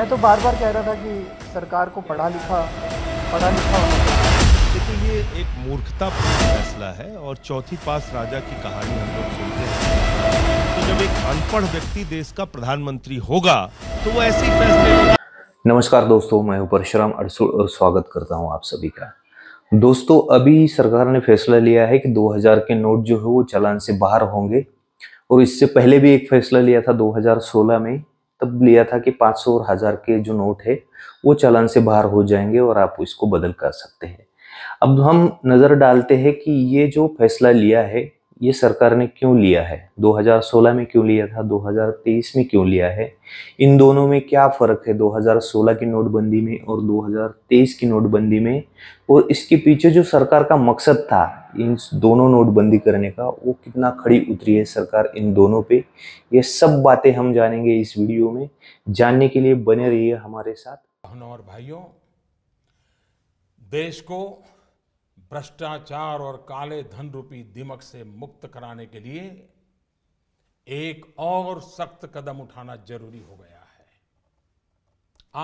मैं तो बार बार कह रहा था कि सरकार को पढ़ा लिखा होना चाहिए। देखिए, ये एक मूर्खतापूर्ण फैसला है और चौथी पास राजा की कहानी हम लोग सुनते हैं। तो जब एक अनपढ़ व्यक्ति देश का प्रधानमंत्री होगा तो वो ऐसे ही फैसले लेगा। नमस्कार दोस्तों, मैं हूं परशुराम अड़सुल और स्वागत करता हूं आप सभी का। दोस्तों, अभी सरकार ने फैसला लिया है कि 2000 के नोट जो है वो चालान से बाहर होंगे। और इससे पहले भी एक फैसला लिया था 2016 में, तब लिया था कि 500 और 1000 के जो नोट है वो चालान से बाहर हो जाएंगे और आप इसको बदल कर सकते हैं। अब हम नज़र डालते हैं कि ये जो फैसला लिया है ये सरकार ने क्यों लिया है, 2016 में क्यों लिया था, 2023 में क्यों लिया है, इन दोनों में क्या फ़र्क है 2016 की नोटबंदी में और 2023 की नोटबंदी में, और इसके पीछे जो सरकार का मकसद था इन दोनों नोटबंदी करने का वो कितना खड़ी उतरी है सरकार इन दोनों पे। ये सब बातें हम जानेंगे इस वीडियो में। जानने के लिए बने रहिए हमारे साथ। बहनों और भाइयों, देश को भ्रष्टाचार और काले धन रूपी दीमक से मुक्त कराने के लिए एक और सख्त कदम उठाना जरूरी हो गया है।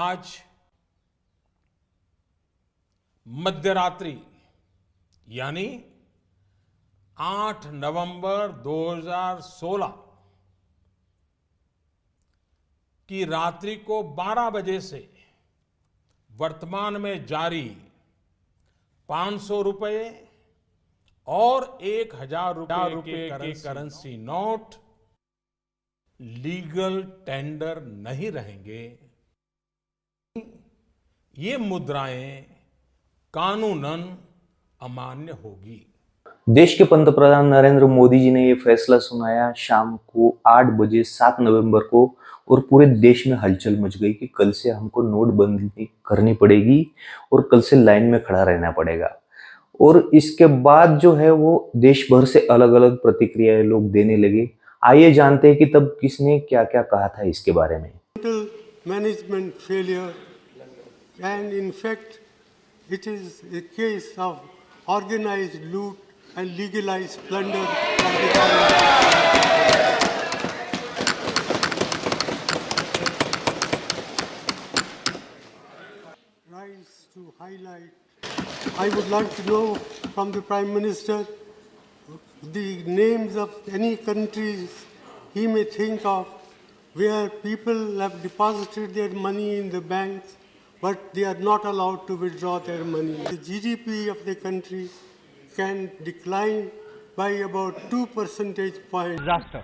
आज मध्यरात्रि यानी 8 नवंबर 2016 की रात्रि को 12 बजे से वर्तमान में जारी 500 रुपए और 1000 रुपए के करेंसी नोट लीगल टेंडर नहीं रहेंगे। ये मुद्राएं कानूनन अमान्य होगी। देश के पंतप्रधान नरेंद्र मोदी जी ने ये फैसला सुनाया शाम को 8 बजे 7 नवंबर को, और पूरे देश में हलचल मच गई कि कल से हमको नोटबंदी करनी पड़ेगी और कल से लाइन में खड़ा रहना पड़ेगा। और इसके बाद जो है वो देश भर से अलग अलग प्रतिक्रियाएं लोग देने लगे। आइए जानते हैं कि तब किसने क्या क्या कहा था इसके बारे में। Management failure and in fact it is a case of organized loot and legalized plunder of the government. Rise to highlight. I would like to know from the Prime Minister the names of any countries he may think of where people have deposited their money in the banks but they are not allowed to withdraw their money. The GDP of the country can decline by about 2 percentage points. Disaster.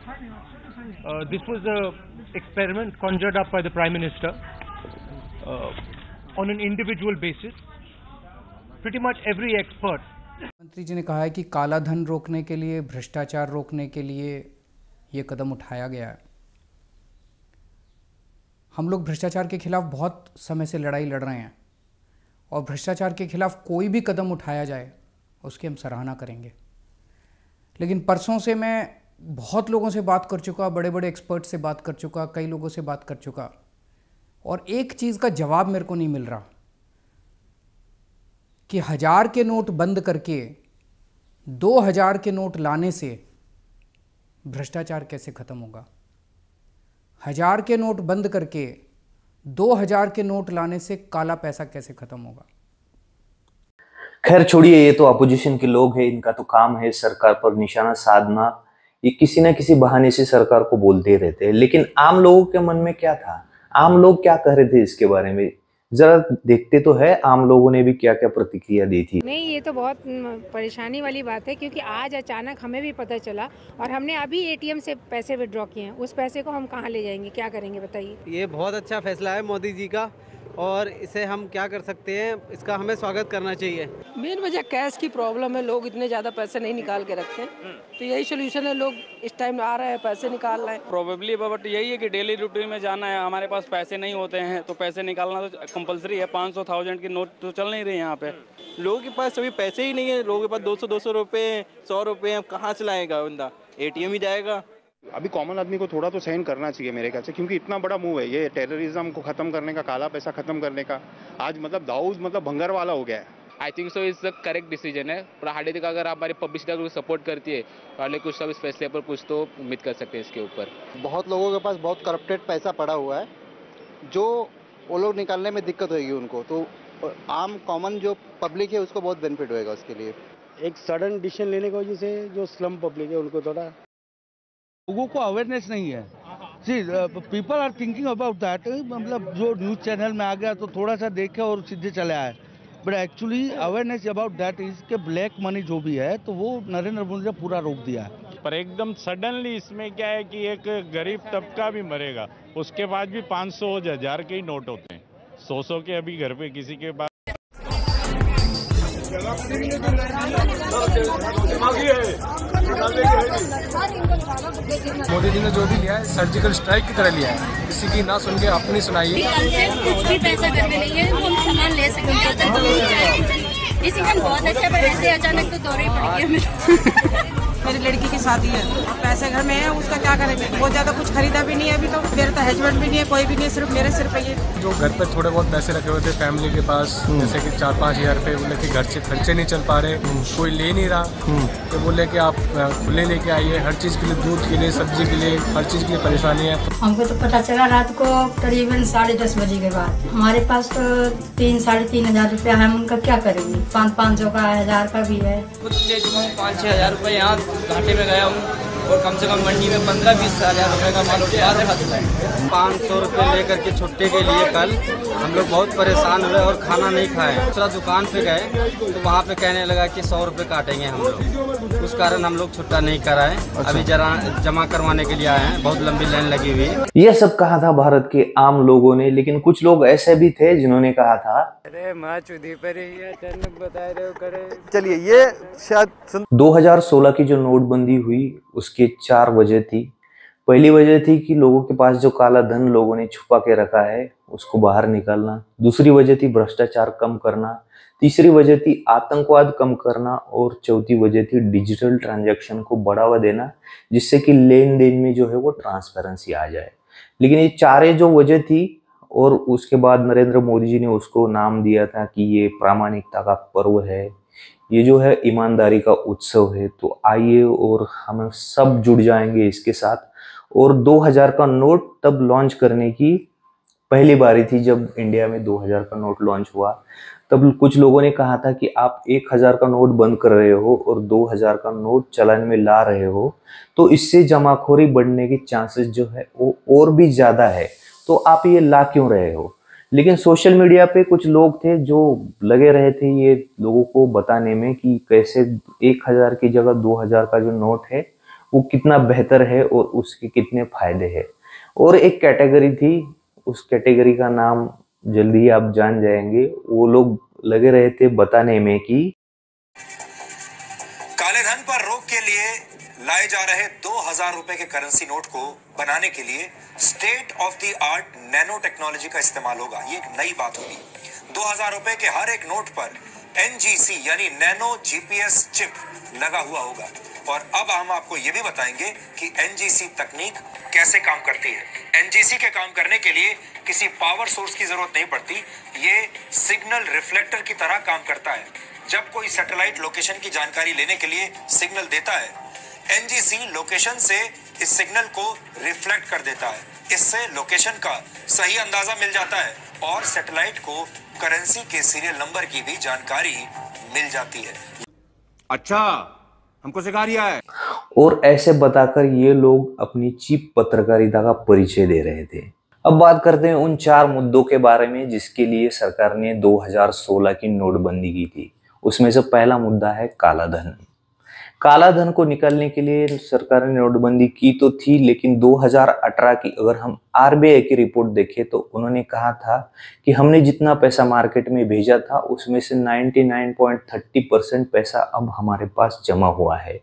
This was an experiment conjured up by the Prime Minister on an individual basis. Pretty much every expert. मंत्री जी ने कहा है कि काला धन रोकने के लिए, भ्रष्टाचार रोकने के लिए ये कदम उठाया गया है। हम लोग भ्रष्टाचार के खिलाफ बहुत समय से लड़ाई लड़ रहे हैं और भ्रष्टाचार के खिलाफ कोई भी कदम उठाया जाए उसकी हम सराहना करेंगे। लेकिन परसों से मैं बहुत लोगों से बात कर चुका, बड़े बड़े एक्सपर्ट से बात कर चुका, कई लोगों से बात कर चुका, और एक चीज़ का जवाब मेरे को नहीं मिल रहा कि 1000 के नोट बंद करके 2000 के नोट लाने से भ्रष्टाचार कैसे खत्म होगा। 1000 के नोट बंद करके 2000 के नोट लाने से काला पैसा कैसे खत्म होगा। खैर छोड़िए, ये तो अपोजिशन के लोग हैं, इनका तो काम है सरकार पर निशाना साधना। ये किसी न किसी बहाने से सरकार को बोलते रहते हैं। लेकिन आम लोगों के मन में क्या था, आम लोग क्या कह रहे थे इसके बारे में, जरा देखते तो है आम लोगों ने भी क्या क्या प्रतिक्रिया दी थी। नहीं, ये तो बहुत परेशानी वाली बात है क्योंकि आज अचानक हमें भी पता चला और हमने अभी एटीएम से पैसे विड्रॉ किए हैं। उस पैसे को हम कहाँ ले जाएंगे, क्या करेंगे बताइए। ये बहुत अच्छा फैसला है मोदी जी का और इसे हम क्या कर सकते हैं, इसका हमें स्वागत करना चाहिए। मेन वजह कैश की प्रॉब्लम है, लोग इतने ज़्यादा पैसे नहीं निकाल के रखते हैं, तो यही सोल्यूशन है। लोग इस टाइम आ रहे हैं, पैसे निकाल रहे हैं। प्रोबेबली बट यही है कि डेली रूटीन में जाना है, हमारे पास पैसे नहीं होते हैं तो पैसे निकालना तो कंपलसरी है। 500,000 की नोट तो चल नहीं रही यहाँ पे। लोगों के पास अभी पैसे ही नहीं है, लोगों के पास 200 रुपये 100 रुपये कहाँ से लाएगा बंदा, एटीएम ही जाएगा। अभी कॉमन आदमी को थोड़ा तो सहन करना चाहिए मेरे ख्याल से, क्योंकि इतना बड़ा मूव है ये टेररिज्म को खत्म करने का, काला पैसा खत्म करने का। आज मतलब दाऊद मतलब भंगार वाला हो गया है। I think so is the correct decision है। पर हार्डली तक अगर आप हमारी पब्लिसिटी को सपोर्ट करती है तो हार्डली कुछ सब इस फैसले पर कुछ तो उम्मीद कर सकते हैं इसके ऊपर। बहुत लोगों के पास बहुत करप्टेड पैसा पड़ा हुआ है जो वो लोग निकालने में दिक्कत होगी उनको, तो आम कॉमन जो पब्लिक है उसको बहुत बेनिफिट होएगा उसके लिए। एक सडन डिसीजन लेने की वजह से जो स्लम पब्लिक है उनको थोड़ा, लोगों को अवेयरनेस नहीं है। See people are thinking about that, मतलब जो न्यूज़ चैनल में आ गया तो थोड़ा सा देखे और सीधे चले आए, but actually awareness about that is के ब्लैक मनी जो भी है तो वो नरेंद्र मोदी ने पूरा रोक दिया है। पर एकदम सडनली इसमें क्या है कि एक गरीब तबका भी मरेगा, उसके बाद भी 500 1000 के ही नोट होते हैं, 100 के अभी घर पे किसी के पास। मोदी जी ने जो भी लिया है सर्जिकल स्ट्राइक की तरह लिया है, किसी की ना सुन के अपनी सुनाई। कुछ भी पैसा घर में नहीं है, हम सामान ले सकते डिसीजन बहुत अच्छा, पर ऐसे अचानक तो दौरे पड़ी हमें। मेरी लड़की की शादी है, पैसे घर में है, उसका क्या करेंगे? बहुत ज्यादा कुछ खरीदा भी नहीं है अभी तो, मेरे तो हस्बैंड भी नहीं है, कोई भी नहीं है, सिर्फ मेरे सिर पे ही। जो घर पर थोड़े बहुत पैसे रखे हुए थे फैमिली के पास, जैसे कि 4-5 हज़ार रुपये, बोले कि घर से खर्चे नहीं चल पा रहे, कोई ले नहीं रहा, तो बोले कि आप खुले लेके आइए, हर चीज़ के लिए, दूध के लिए, सब्जी के लिए, हर चीज़ के लिए परेशानी है। हमको तो पता चला रात को करीबन 10:30 बजे के बाद, हमारे पास तो 3-3.5 हज़ार रुपया है, हम उनका क्या करेंगे? 500 का 1000 का भी है। कुछ ले चुका हूँ, 5-6 हज़ार रुपये यहाँ घाटे में गया हूँ, और कम से कम मंडी में 15-20 हज़ार रुपये का माल उठा रखा था। 500 रुपये लेकर के छुट्टी के लिए कल हम लोग बहुत परेशान हुए और खाना नहीं खाए। दूसरा दुकान पे गए तो वहाँ पे कहने लगा कि 100 रुपये काटेंगे हम लोग, उस कारण हम लोग छुट्टा नहीं कराए। अभी जरा जमा करवाने के लिए आए हैं, बहुत लंबी लाइन लगी हुई है। यह सब कहा था भारत के आम लोगों ने, लेकिन कुछ लोग ऐसे भी थे जिन्होंने कहा था, अरे माँ चुदी पर ही अचानक बता रहे हो करे। चलिए ये शायद 2016 की जो नोटबंदी हुई उसकी 4 वजह थी। पहली वजह थी कि लोगों के पास जो काला धन लोगों ने छुपा के रखा है उसको बाहर निकालना। दूसरी वजह थी भ्रष्टाचार कम करना। तीसरी वजह थी आतंकवाद कम करना। और चौथी वजह थी डिजिटल ट्रांजैक्शन को बढ़ावा देना, जिससे कि लेन देन में जो है वो ट्रांसपेरेंसी आ जाए। लेकिन ये चारे जो वजह थी, और उसके बाद नरेंद्र मोदी जी ने उसको नाम दिया था कि ये प्रामाणिकता का पर्व है, ये जो है ईमानदारी का उत्सव है। तो आइए और हम सब जुड़ जाएंगे इसके साथ। और 2000 का नोट तब लॉन्च करने की पहली बारी थी, जब इंडिया में 2000 का नोट लॉन्च हुआ। तब कुछ लोगों ने कहा था कि आप 1000 का नोट बंद कर रहे हो और 2000 का नोट चलन में ला रहे हो, तो इससे जमाखोरी बढ़ने की चांसेस जो है वो और भी ज़्यादा है, तो आप ये ला क्यों रहे हो। लेकिन सोशल मीडिया पे कुछ लोग थे जो लगे रहे थे ये लोगों को बताने में कि कैसे 1000 की जगह 2000 का जो नोट है वो कितना बेहतर है और उसके कितने फायदे हैं। और एक कैटेगरी थी, उस कैटेगरी का नाम जल्दी ही आप जान जाएंगे। वो लोग लगे रहे थे बताने में कि काले धन पर रोक के लिए लाए जा रहे 2000 रुपए के करेंसी नोट को बनाने के लिए state of the art nano technology का इस्तेमाल होगा। ये एक नई बात होगी। 2000 रुपए के हर एक नोट पर NGC यानी नैनो GPS चिप लगा हुआ होगा। और अब हम आपको ये भी बताएंगे कि NGC तकनीक कैसे काम करती है। NGC के काम करने के लिए किसी पावर सोर्स की जरूरत नहीं पड़ती। ये सिग्नल रिफ्लेक्टर की तरह काम करता है। जब कोई सैटेलाइट लोकेशन की जानकारी लेने के लिए सिग्नल देता है, NGC लोकेशन से इस सिग्नल को रिफ्लेक्ट कर देता है। इससे लोकेशन का सही अंदाजा मिल जाता है और सैटेलाइट को करेंसी के सीरियल नंबर की भी जानकारी मिल जाती है। अच्छा, हमको सिखा रिया है। और ऐसे बताकर ये लोग अपनी चीप पत्रकारिता का परिचय दे रहे थे। अब बात करते हैं उन 4 मुद्दों के बारे में जिसके लिए सरकार ने 2016 की नोटबंदी की थी। उसमें से पहला मुद्दा है काला धन। काला धन को निकालने के लिए सरकार ने नोटबंदी की तो थी, लेकिन 2018 की अगर हम RBI की रिपोर्ट देखें तो उन्होंने कहा था कि हमने जितना पैसा मार्केट में भेजा था उसमें से 99.30% पैसा अब हमारे पास जमा हुआ है।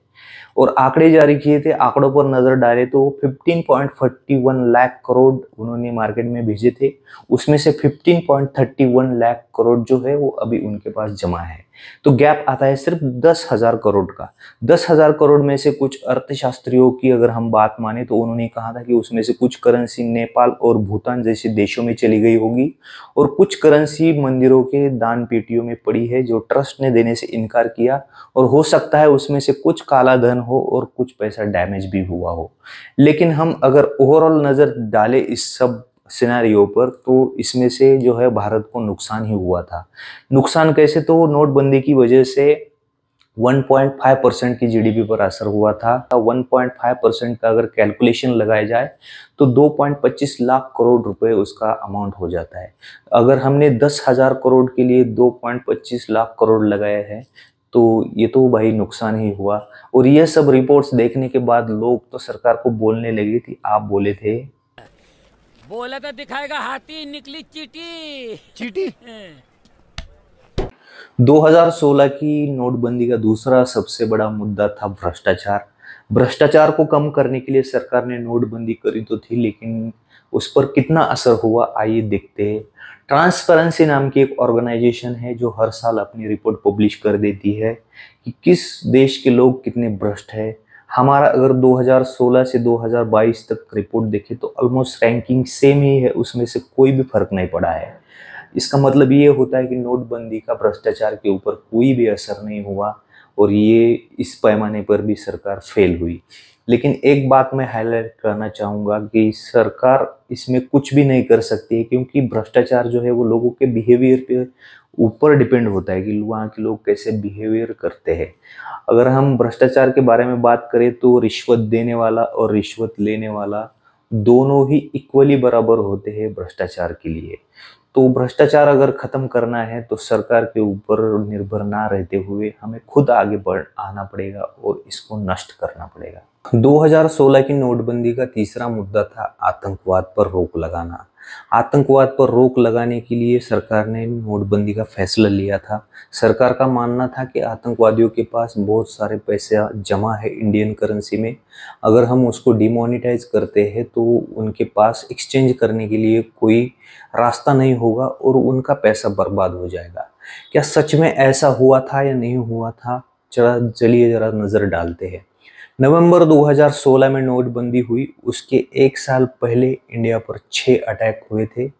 और आंकड़े जारी किए थे, आंकड़ों पर नजर डाले तो 15.41 लाख करोड़ उन्होंने मार्केट में भेजे थे। उसमें से 15.31 लाख करोड़ जो है वो अभी उनके पास जमा है। तो गैप आता है सिर्फ 10,000 करोड़ का। 10,000 करोड़ में से कुछ अर्थशास्त्रियों की अगर हम बात माने तो उन्होंने कहा था कि उसमें से कुछ करेंसी नेपाल और भूटान जैसे देशों में चली गई होगी और कुछ करेंसी मंदिरों के दान पेटियों में पड़ी है जो ट्रस्ट ने देने से इनकार किया। और हो सकता है उसमें से कुछ काला धन हो और कुछ पैसा डैमेज भी हुआ हो। लेकिन हम अगर ओवरऑल नजर डालें इस सब सिनेरियो पर, तो इसमें से जो है भारत को नुकसान ही हुआ था। नुकसान कैसे? तो नोटबंदी की वजह से 1.5% की जीडीपी पर असर हुआ था। 1.5% का अगर कैलकुलेशन लगाया जाए तो 2.25 लाख करोड़ रुपए उसका अमाउंट हो जाता है। अगर हमने 10,000 करोड़ के लिए 2.25 लाख करोड़ लगाए हैं तो ये तो भाई नुकसान ही हुआ। और ये सब रिपोर्ट्स देखने के बाद लोग तो सरकार को बोलने लगे थे, आप बोले थे बोला तो दिखाएगा हाथी, निकली चीटी। चीटी 2016 की नोटबंदी का दूसरा सबसे बड़ा मुद्दा था भ्रष्टाचार। भ्रष्टाचार को कम करने के लिए सरकार ने नोटबंदी करी तो थी, लेकिन उस पर कितना असर हुआ आइए देखते हैं। ट्रांसपेरेंसी नाम की एक ऑर्गेनाइजेशन है जो हर साल अपनी रिपोर्ट पब्लिश कर देती है कि किस देश के लोग कितने भ्रष्ट हैं। हमारा अगर 2016 से 2022 तक रिपोर्ट देखें तो ऑलमोस्ट रैंकिंग सेम ही है, उसमें से कोई भी फर्क नहीं पड़ा है। इसका मतलब ये होता है कि नोटबंदी का भ्रष्टाचार के ऊपर कोई भी असर नहीं हुआ और ये इस पैमाने पर भी सरकार फेल हुई। लेकिन एक बात मैं हाईलाइट करना चाहूँगा कि सरकार इसमें कुछ भी नहीं कर सकती है, क्योंकि भ्रष्टाचार जो है वो लोगों के बिहेवियर पे ऊपर डिपेंड होता है कि वहाँ के लोग कैसे बिहेवियर करते हैं। अगर हम भ्रष्टाचार के बारे में बात करें तो रिश्वत देने वाला और रिश्वत लेने वाला दोनों ही इक्वली बराबर होते हैं भ्रष्टाचार के लिए। तो भ्रष्टाचार अगर खत्म करना है तो सरकार के ऊपर निर्भर ना रहते हुए हमें खुद आगे आना पड़ेगा और इसको नष्ट करना पड़ेगा। 2016 की नोटबंदी का तीसरा मुद्दा था आतंकवाद पर रोक लगाना। आतंकवाद पर रोक लगाने के लिए सरकार ने नोटबंदी का फैसला लिया था। सरकार का मानना था कि आतंकवादियों के पास बहुत सारे पैसे जमा है इंडियन करेंसी में, अगर हम उसको डिमोनेटाइज करते हैं तो उनके पास एक्सचेंज करने के लिए कोई रास्ता नहीं होगा और उनका पैसा बर्बाद हो जाएगा। क्या सच में ऐसा हुआ था या नहीं हुआ था? चलिए जरा नज़र डालते हैं। नवंबर 2016 में नोटबंदी हुई, उसके एक साल पहले इंडिया पर 6 अटैक हुए थे।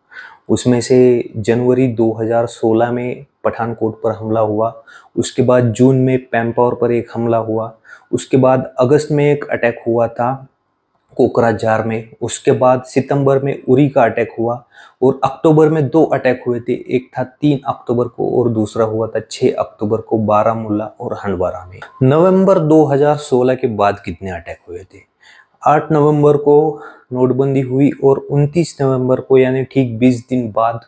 उसमें से जनवरी 2016 में पठानकोट पर हमला हुआ, उसके बाद जून में पैम्पावर पर एक हमला हुआ, उसके बाद अगस्त में एक अटैक हुआ था कोकराझार में, उसके बाद सितंबर में उरी का अटैक हुआ और अक्टूबर में 2 अटैक हुए थे। एक था 3 अक्टूबर को और दूसरा हुआ था 6 अक्टूबर को बारामूला और हंडवारा में। नवंबर 2016 के बाद कितने अटैक हुए थे? 8 नवंबर को नोटबंदी हुई और 29 नवंबर को यानी ठीक 20 दिन बाद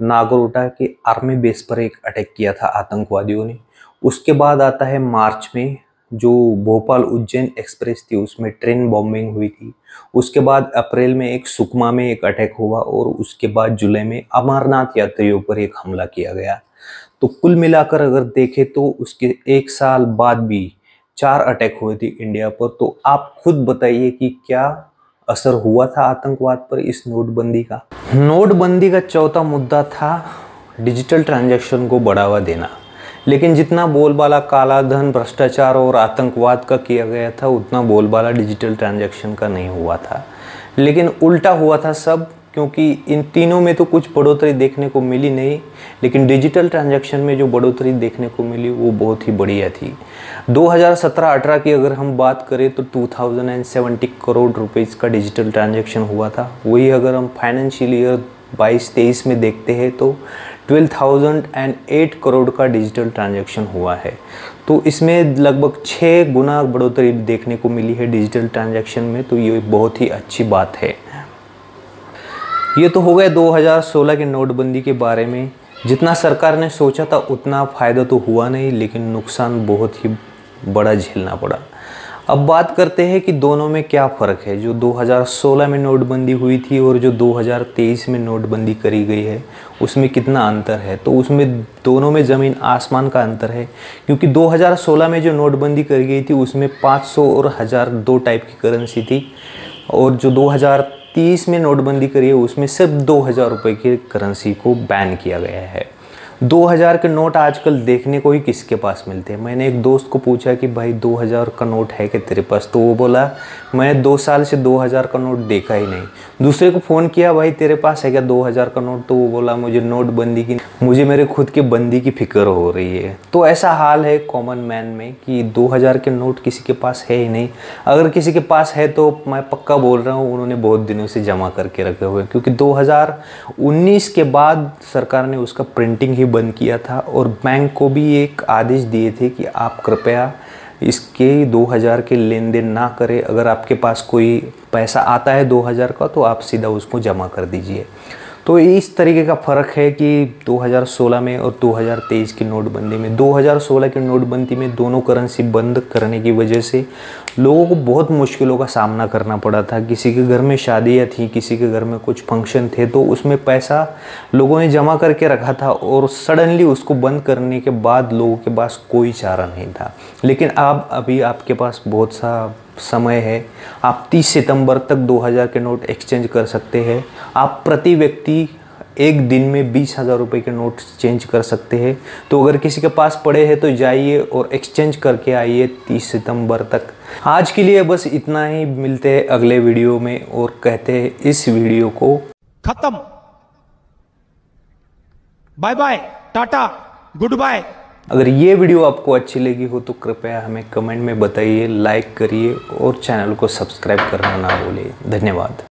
नागरोटा के आर्मी बेस पर एक अटैक किया था आतंकवादियों ने। उसके बाद आता है मार्च में जो भोपाल उज्जैन एक्सप्रेस थी उसमें ट्रेन बॉम्बिंग हुई थी। उसके बाद अप्रैल में एक सुकमा में एक अटैक हुआ और उसके बाद जुलाई में अमरनाथ यात्रियों पर एक हमला किया गया। तो कुल मिलाकर अगर देखें तो उसके एक साल बाद भी 4 अटैक हुए थे इंडिया पर। तो आप खुद बताइए कि क्या असर हुआ था आतंकवाद पर इस नोटबंदी का? नोटबंदी का चौथा मुद्दा था डिजिटल ट्रांजैक्शन को बढ़ावा देना। लेकिन जितना बोलबाला काला धन, भ्रष्टाचार और आतंकवाद का किया गया था उतना बोलबाला डिजिटल ट्रांजैक्शन का नहीं हुआ था। लेकिन उल्टा हुआ था सब, क्योंकि इन तीनों में तो कुछ बढ़ोतरी देखने को मिली नहीं, लेकिन डिजिटल ट्रांजैक्शन में जो बढ़ोतरी देखने को मिली वो बहुत ही बढ़िया थी। 2017-18 की अगर हम बात करें तो 2070 करोड़ रुपीज़ का डिजिटल ट्रांजैक्शन हुआ था। वही अगर हम फाइनेंशियल ईयर 22-23 में देखते हैं तो 12,008 करोड़ का डिजिटल ट्रांजैक्शन हुआ है। तो इसमें लगभग 6 गुना बढ़ोतरी देखने को मिली है डिजिटल ट्रांजैक्शन में, तो ये बहुत ही अच्छी बात है। ये तो हो गया 2016 के नोटबंदी के बारे में। जितना सरकार ने सोचा था उतना फ़ायदा तो हुआ नहीं, लेकिन नुकसान बहुत ही बड़ा झेलना पड़ा। अब बात करते हैं कि दोनों में क्या फ़र्क है। जो 2016 में नोटबंदी हुई थी और जो 2023 में नोटबंदी करी गई है उसमें कितना अंतर है? तो उसमें दोनों में ज़मीन आसमान का अंतर है, क्योंकि 2016 में जो नोटबंदी करी गई थी उसमें 500 और 1000 2 टाइप की करेंसी थी, और जो 2030 में नोटबंदी करी है उसमें सिर्फ 2000 रुपये की करेंसी को बैन किया गया है। 2000 के नोट आजकल देखने को ही किसके पास मिलते हैं। मैंने एक दोस्त को पूछा कि भाई 2000 का नोट है क्या तेरे पास? तो वो बोला मैं 2 साल से 2000 का नोट देखा ही नहीं। दूसरे को फ़ोन किया भाई तेरे पास है क्या 2000 का नोट? तो वो बोला मुझे नोटबंदी की मुझे मेरे खुद के बंदी की फिक्र हो रही है। तो ऐसा हाल है कॉमन मैन में कि 2000 के नोट किसी के पास है ही नहीं। अगर किसी के पास है तो मैं पक्का बोल रहा हूँ उन्होंने बहुत दिनों से जमा करके रखे हुए हैं, क्योंकि 2019 के बाद सरकार ने उसका प्रिंटिंग ही बंद किया था और बैंक को भी एक आदेश दिए थे कि आप कृपया इसके 2000 के लेन देन ना करें। अगर आपके पास कोई पैसा आता है 2000 का तो आप सीधा उसको जमा कर दीजिए। तो इस तरीके का फ़र्क है कि 2016 में और 2023 की नोटबंदी में। 2016 की नोटबंदी में दोनों करेंसी बंद करने की वजह से लोगों को बहुत मुश्किलों का सामना करना पड़ा था। किसी के घर में शादियाँ थी, किसी के घर में कुछ फंक्शन थे, तो उसमें पैसा लोगों ने जमा करके रखा था और सडनली उसको बंद करने के बाद लोगों के पास कोई चारा नहीं था। लेकिन अब अभी आपके पास बहुत सा समय है। आप 30 सितंबर तक 2000 के नोट एक्सचेंज कर सकते हैं। आप प्रति व्यक्ति एक दिन में 20,000 रुपये के नोट चेंज कर सकते हैं। तो अगर किसी के पास पड़े हैं तो जाइए और एक्सचेंज करके आइए 30 सितंबर तक। आज के लिए बस इतना ही। मिलते हैं अगले वीडियो में और कहते हैं इस वीडियो को खत्म। Bye bye, tata, good bye. अगर ये वीडियो आपको अच्छी लगी हो तो कृपया हमें कमेंट में बताइए, लाइक करिए और चैनल को सब्सक्राइब करना ना भूलिए। धन्यवाद।